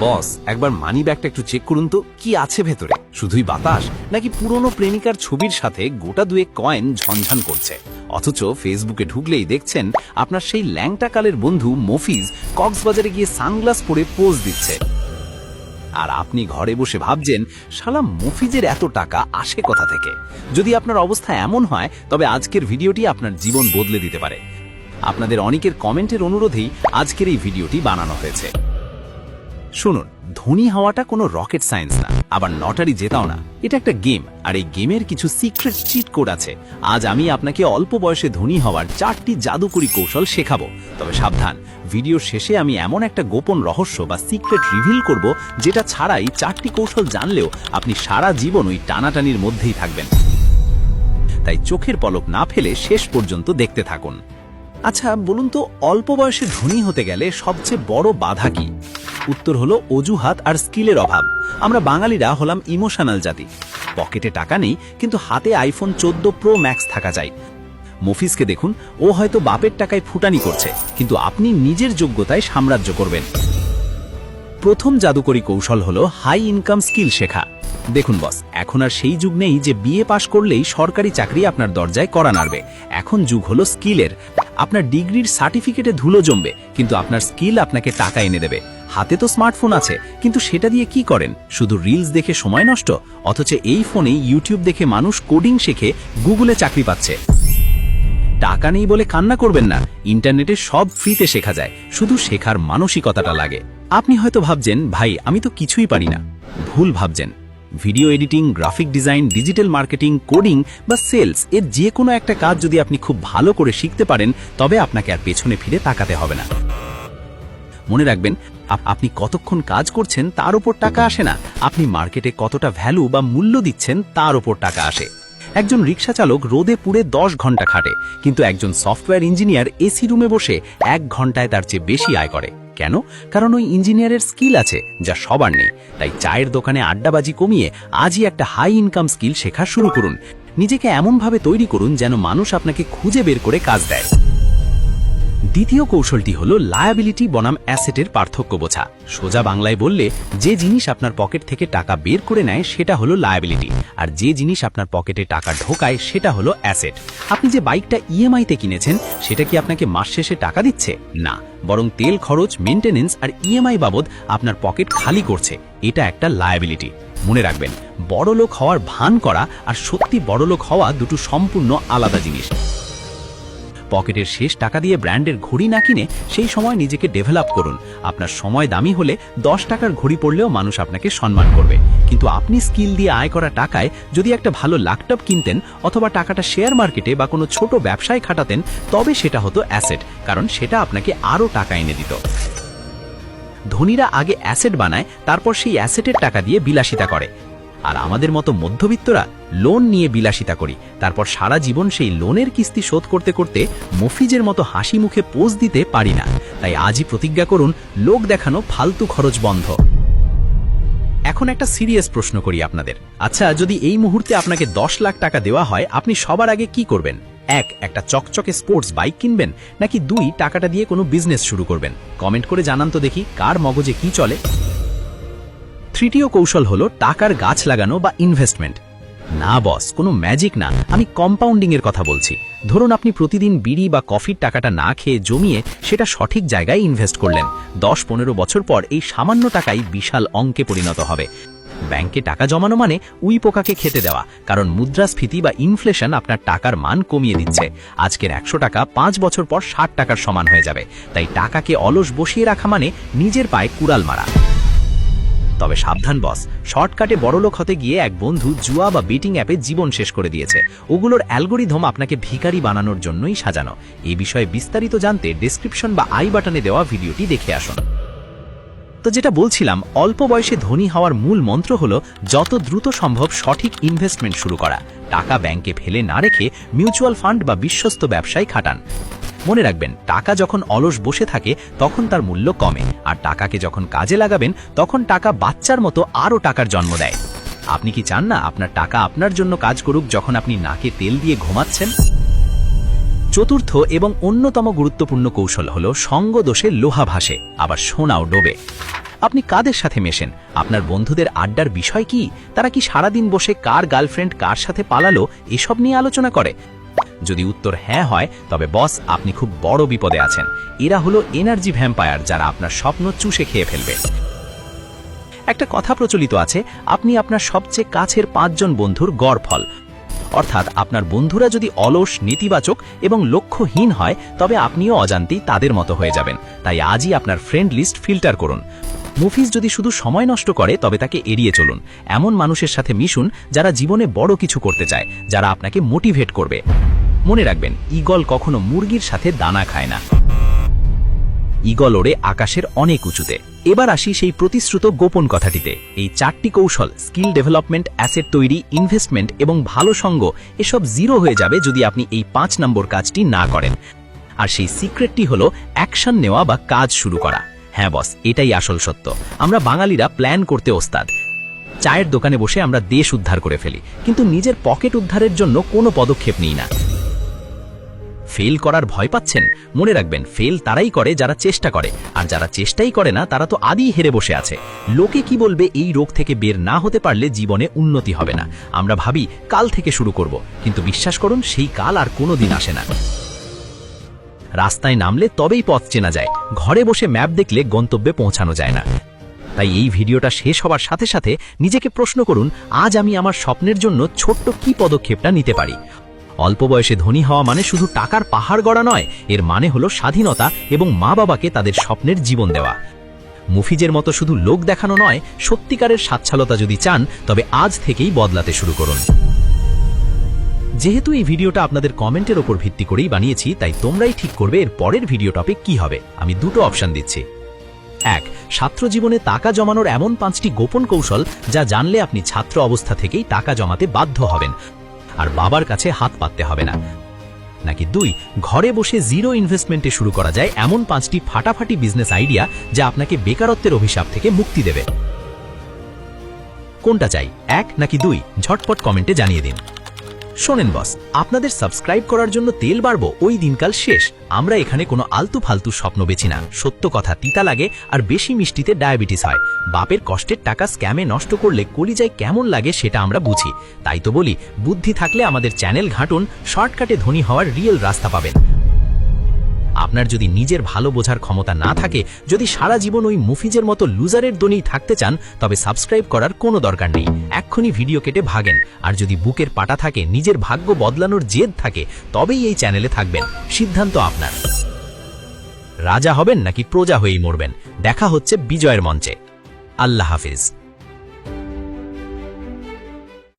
বস, একবার মানি ব্যাগটা একটু চেক করুন তো, কি আছে ভেতরে? শুধুই বাতাস, নাকি পুরনো প্রেমিকার ছবির সাথে গোটা দুয়েক কয়েন ঝনঝন করছে? অথচ ফেসবুকে ঢুকলেই দেখছেন আপনার সেই ল্যাংটা কালের বন্ধু মফিজ কক্সবাজারে গিয়ে সানগ্লাস পরে পোজ দিচ্ছে। আর আপনি ঘরে বসে ভাবছেন, শালা মফিজের এত টাকা আসে কোথা থেকে? যদি আপনার অবস্থা এমন হয়, তবে আজকের ভিডিওটি আপনার জীবন বদলে দিতে পারে। আপনাদের অনেকের কমেন্টের অনুরোধেই আজকের এই ভিডিওটি বানানো হয়েছে। শুনুন, ধনী হওয়াটা কোনো রকেট সায়েন্স না, আবার লটারি জেতাও না। এটা একটা গেম, আর এই গেমের কিছু সিক্রেট চিট কোড আছে। আজ আমি আপনাকে অল্প বয়সে ধনী হওয়ার 4টি জাদুকরি কৌশল শেখাবো। তবে সাবধান, ভিডিওর শেষে আমি এমন একটা গোপন রহস্য বা সিক্রেট রিভিল করব, যেটা ছাড়াই 4টি কৌশল জানলেও আপনি সারা জীবন ওই টানাটানির মধ্যেই থাকবেন। তাই চোখের পলক না ফেলে শেষ পর্যন্ত দেখতে থাকুন। আচ্ছা বলুন তো, অল্প বয়সে ধনী হতে গেলে সবচেয়ে বড় বাধা কি? উত্তর হলো অজুহাত আর স্কিলের অভাব। আমরা বাঙালিরা হলাম ইমোশনাল জাতি। পকেটে টাকা নেই, কিন্তু হাতে আইফোন 14 প্রো ম্যাক্স থাকা চাই। মফিজকে দেখুন, ও হয়তো বাপের টাকায় ফুটানি করছে, কিন্তু আপনি নিজের যোগ্যতায় সাম্রাজ্য করবেন। প্রথম জাদুকরি কৌশল হলো হাই ইনকাম স্কিল শেখা। দেখুন বস, এখন আর সেই যুগ নেই যে বিএ পাশ করলেই সরকারি চাকরি আপনার দরজায় কড়া নাড়বে। এখন যুগ হলো স্কিলের। আপনার ডিগ্রির সার্টিফিকেটে ধুলো জমবে, কিন্তু আপনার স্কিল আপনাকে টাকা এনে দেবে। হাতে তো স্মার্টফোন আছে, কিন্তু সেটা দিয়ে কি করেন? শুধু রিলস দেখে সময় নষ্ট। অথচ এই ফোনে ইউটিউব দেখে মানুষ কোডিং শেখে, গুগলে চাকরি পাচ্ছে। টাকা নেই বলে কান্না করবেন না, ইন্টারনেটে সব ফ্রিতে শেখা যায়, শুধু শেখার মানসিকতাটা লাগে। আপনি হয়তো ভাবছেন, ভাই আমি তো কিছুই পারি না। ভুল ভাবছেন। Video editing, graphic design, digital marketing, coding বা সেলস, এর যে কোনো একটা কাজ যদি আপনি খুব ভালো করে শিখতে পারেন, তবে আপনাকে আর পেছনে ফিরে তাকাতে হবে না। মনে রাখবেন, আপনি কতক্ষণ কাজ করছেন তার উপর টাকা আসে না, আপনি মার্কেটে কতটা ভ্যালু বা মূল্য দিচ্ছেন তার উপর টাকা আসে। একজন রিক্সা চালক রোদে পুড়ে 10 ঘন্টা খাটে, কিন্তু একজন সফটওয়্যার ইঞ্জিনিয়ার এসি রুমে বসে 1 ঘন্টায় তার চেয়ে বেশি আয় করে। কেন? কারণ ওই ইঞ্জিনিয়ারের স্কিল আছে, যা সবার নেই। তাই চায়ের দোকানে আড্ডাবাজি কমিয়ে আজই একটা হাই ইনকাম স্কিল শেখা শুরু করুন। নিজেকে এমনভাবে তৈরি করুন যেন মানুষ আপনাকে খুঁজে বের করে কাজ দেয়। দ্বিতীয় কৌশলটি হলো লায়াবিলিটি বনাম অ্যাসেটের পার্থক্য বোঝা। সোজা বাংলায় বললে, যে জিনিস আপনার পকেট থেকে টাকা বের করে নেয় সেটা হলো লায়াবিলিটি, আর যে জিনিস আপনার পকেটে টাকা ঢোকায় সেটা হলো অ্যাসেট। আপনি যে বাইকটা ইএমআইতে কিনেছেন, সেটা কি আপনাকে মাস শেষে টাকা দিচ্ছে? না, বরং তেল খরচ, মেইনটেনেন্স আর ইএমআই বাবদ আপনার পকেট খালি করছে। এটা একটা লায়াবিলিটি। মনে রাখবেন, বড়লোক হওয়ার ভান করা আর সত্যি বড়লোক হওয়া দুটো সম্পূর্ণ আলাদা জিনিস। পকেটের শেষ টাকা দিয়ে ব্র্যান্ডের ঘড়ি না কিনে সেই সময় নিজেকে ডেভেলপ করুন। আপনার সময় দামি হলে 10 টাকার ঘড়ি পড়লেও মানুষ আপনাকে সম্মান করবে। কিন্তু আপনি স্কিল দিয়ে আয় করা টাকায় যদি একটা ভালো ল্যাপটপ কিনতেন, অথবা টাকাটা শেয়ার মার্কেটে বা কোনো ছোট ব্যবসায় খাটাতেন, তবে সেটা হতো অ্যাসেট, কারণ সেটা আপনাকে আরও টাকা এনে দিত। ধনীরা আগে অ্যাসেট বানায়, তারপর সেই অ্যাসেটের টাকা দিয়ে বিলাসিতা করে। আর আমাদের মতো মধ্যবিত্তরা লোন নিয়ে বিলাসিতা করি, তারপর সারা জীবন সেই লোনের কিস্তি শোধ করতে করতে মফিজের মতো হাসি মুখে পোজ দিতে পারি না। তাই আজই প্রতিজ্ঞা করুন, লোক দেখানো ফালতু খরচ বন্ধ। এখন একটা সিরিয়াস প্রশ্ন করি আপনাদের। আচ্ছা, যদি এই মুহূর্তে আপনাকে 10 লাখ টাকা দেওয়া হয়, আপনি সবার আগে কি করবেন? 1, একটা চকচকে স্পোর্টস বাইক কিনবেন, নাকি 2, টাকাটা দিয়ে কোনো বিজনেস শুরু করবেন? কমেন্ট করে জানান তো দেখি, কার মগজে কি চলে। তৃতীয় কৌশল হলো টাকার গাছ লাগানো বা ইনভেস্টমেন্ট। না বস, কোনো ম্যাজিক না, আমি কম্পাউন্ডিং এর কথা বলছি। ধরুন আপনি প্রতিদিন বিড়ি বা কফির টাকাটা না খেয়ে জমিয়ে সেটা সঠিক জায়গায় ইনভেস্ট করলেন। 10-15 বছর পর এই সামান্য টাকাই বিশাল অঙ্কে পরিণত হবে। ব্যাংকে টাকা জমানো মানে উই পোকাকে খেতে দেওয়া, কারণ মুদ্রাস্ফীতি বা ইনফ্লেশন আপনার টাকার মান কমিয়ে দিচ্ছে। আজকের 100 টাকা 5 বছর পর 60 টাকার সমান হয়ে যাবে। তাই টাকাকে অলস বসিয়ে রাখা মানে নিজের পায়ে কুড়াল মারা। তবে সাবধান বস, শর্টকাটে বড়লোক হতে গিয়ে এক বন্ধু জুয়া বা বেটিং অ্যাপে জীবন শেষ করে দিয়েছে। ওগুলোর অ্যালগোরিদম আপনাকে ভিখারি বানানোর জন্যই সাজানো। এই বিষয়ে বিস্তারিত জানতে ডেসক্রিপশন বা আই বাটনে দেওয়া ভিডিওটি দেখে আসুন। তো যেটা বলছিলাম, অল্প বয়সে ধনী হওয়ার মূল মন্ত্র হলো যত দ্রুত সম্ভব সঠিক ইনভেস্টমেন্ট শুরু করা। টাকা ব্যাংকে ফেলে না রেখে মিউচুয়াল ফান্ড বা বিশ্বস্ত ব্যবসায় খাটান। মনে রাখবেন, টাকা যখন অলস বসে থাকে তখন তার মূল্য কমে, আর টাকাকে যখন কাজে লাগাবেন তখন টাকা বাচ্চার মতো আরও টাকার জন্ম দেয়। আপনি কি চান না আপনার টাকা আপনার জন্য কাজ করুক যখন আপনি নাকে তেল দিয়ে ঘুমাচ্ছেন? চতুর্থ এবং অন্যতম গুরুত্বপূর্ণ কৌশল হলো সঙ্গ দোষে লোহা ভাসে, আবার সোনাও ডোবে। আপনি কাদের সাথে মেশেন, আপনার বন্ধুদের আড্ডার বিষয় কি, তারা কি সারাদিন বসে কার গার্লফ্রেন্ড কার সাথে পালালো এসব নিয়ে আলোচনা করে? যদি উত্তর হ্যাঁ হয়, তবে বস আপনি খুব বড় বিপদে আছেন। এরা হলো এনার্জি ভ্যাম্পায়ার, যারা আপনার স্বপ্ন চুষে খেয়ে ফেলবে। একটা কথা প্রচলিত আছে, আপনি আপনার সবচেয়ে কাছের 5 জন বন্ধুর গড় ফল। অর্থাৎ আপনার বন্ধুরা যদি অলস, নেতিবাচক এবং লক্ষ্যহীন হয়, তবে আপনিও অজান্তেই তাদের মতো হয়ে যাবেন। তাই আজই আপনার ফ্রেন্ড লিস্ট ফিল্টার করুন। মুফিজ যদি শুধু সময় নষ্ট করে, তবে তাকে এড়িয়ে চলুন। এমন মানুষের সাথে মিশুন যারা জীবনে বড় কিছু করতে চায়, যারা আপনাকে মোটিভেট করবে। মনে রাখবেন, ঈগল কখনো মুরগির সাথে দানা খায় না। ঈগল ওড়ে আকাশের অনেক উঁচুতে। এবার আসি সেই প্রতিশ্রুত গোপন কথাটিতে। এই 4টি কৌশল, স্কিল ডেভেলপমেন্ট, অ্যাসেট তৈরি, ইনভেস্টমেন্ট এবং ভালো সঙ্গ, এসব জিরো হয়ে যাবে যদি আপনি এই 5 নম্বর কাজটি না করেন। আর সেই সিক্রেটটি হলো অ্যাকশন নেওয়া বা কাজ শুরু করা। হ্যাঁ বস, এটাই আসল সত্য। আমরা বাঙালিরা প্ল্যান করতে ওস্তাদ। চায়ের দোকানে বসে আমরা দেশ উদ্ধার করে ফেলি, কিন্তু নিজের পকেট উদ্ধারের জন্য কোনো পদক্ষেপ নিই না। ফেল করার ভয় পাচ্ছেন? মনে রাখবেন, ফেল তারাই করে যারা চেষ্টা করে, আর যারা চেষ্টাই করে না তারা তো আদিই হেরে বসে আছে। লোকে কি বলবে, এই রোগ থেকে বের না হতে পারলে জীবনে উন্নতি হবে না। আমরা ভাবি কাল থেকে শুরু করব, কিন্তু বিশ্বাস করুন, সেই কাল আর কোনোদিন আসে না। রাস্তায় নামলে তবেই পথ চেনা যায়, ঘরে বসে ম্যাপ দেখলে গন্তব্যে পৌঁছানো যায় না। তাই এই ভিডিওটা শেষ হবার সাথে সাথে নিজেকে প্রশ্ন করুন, আজ আমি আমার স্বপ্নের জন্য ছোট্ট কি পদক্ষেপটা নিতে পারি। অল্প বয়সে ধনী হওয়া মানে শুধু টাকার পাহাড় গড়া নয়, এর মানে হলো স্বাধীনতা এবং মা বাবাকে তাদের স্বপ্নের জীবন দেওয়া। মুফিজের মতো শুধু লোক দেখানো নয়, সত্যিকারের স্বাচ্ছলতা যদি চান, তবে আজ থেকেই বদলাতে শুরু করুন। যেহেতু এই ভিডিওটা আপনাদের কমেন্টের ওপর ভিত্তি করেই বানিয়েছি, তাই তোমরাই ঠিক করবে এর পরের ভিডিও টপিক কি হবে। আমি দুটো অপশন দিচ্ছি। 1. ছাত্র জীবনে টাকা জমানোর এমন 5টি গোপন কৌশল, যা জানলে আপনি ছাত্র অবস্থা থেকেই টাকা জমাতে বাধ্য হবেন, আর বাবার কাছে হাত পাততে হবে না। নাকি 2. ঘরে বসে জিরো ইনভেস্টমেন্টে শুরু করা যায় এমন 5টি ফাটাফাটি বিজনেস আইডিয়া, যা আপনাকে বেকারত্বের অভিশাপ থেকে মুক্তি দেবে। কোনটা চাই, 1 নাকি 2? ঝটপট কমেন্টে জানিয়ে দিন। শোনেন বস, আপনাদের সাবস্ক্রাইব করার জন্য তেল বাড়বো ওই দিনকাল শেষ। আমরা এখানে কোনো আলতু ফালতু স্বপ্ন বেছি না। সত্য কথা তিতা লাগে, আর বেশি মিষ্টিতে ডায়াবেটিস হয়। বাপের কষ্টের টাকা স্ক্যামে নষ্ট করলে কলিজায় কেমন লাগে সেটা আমরা বুঝি। তাই তো বলি, বুদ্ধি থাকলে আমাদের চ্যানেল ঘাঁটুন, শর্টকাটে ধনী হওয়ার রিয়েল রাস্তা পাবেন। আপনার যদি নিজের ভালো বোঝার ক্ষমতা না থাকে, যদি সারা জীবন ওই মুফিজের মতো লুজারের দনেই থাকতে চান, তবে সাবস্ক্রাইব করার কোনো দরকার নেই। এক্ষুনি ভিডিও কেটে ভাগেন। আর যদি বুকের পাটা থাকে, নিজের ভাগ্য বদলানোর জেদ থাকে, তবেই এই চ্যানেলে থাকবেন। সিদ্ধান্ত আপনার। রাজা হবেন নাকি প্রজা হয়েই মরবেন? দেখা হচ্ছে বিজয়ের মঞ্চে। আল্লাহ হাফেজ।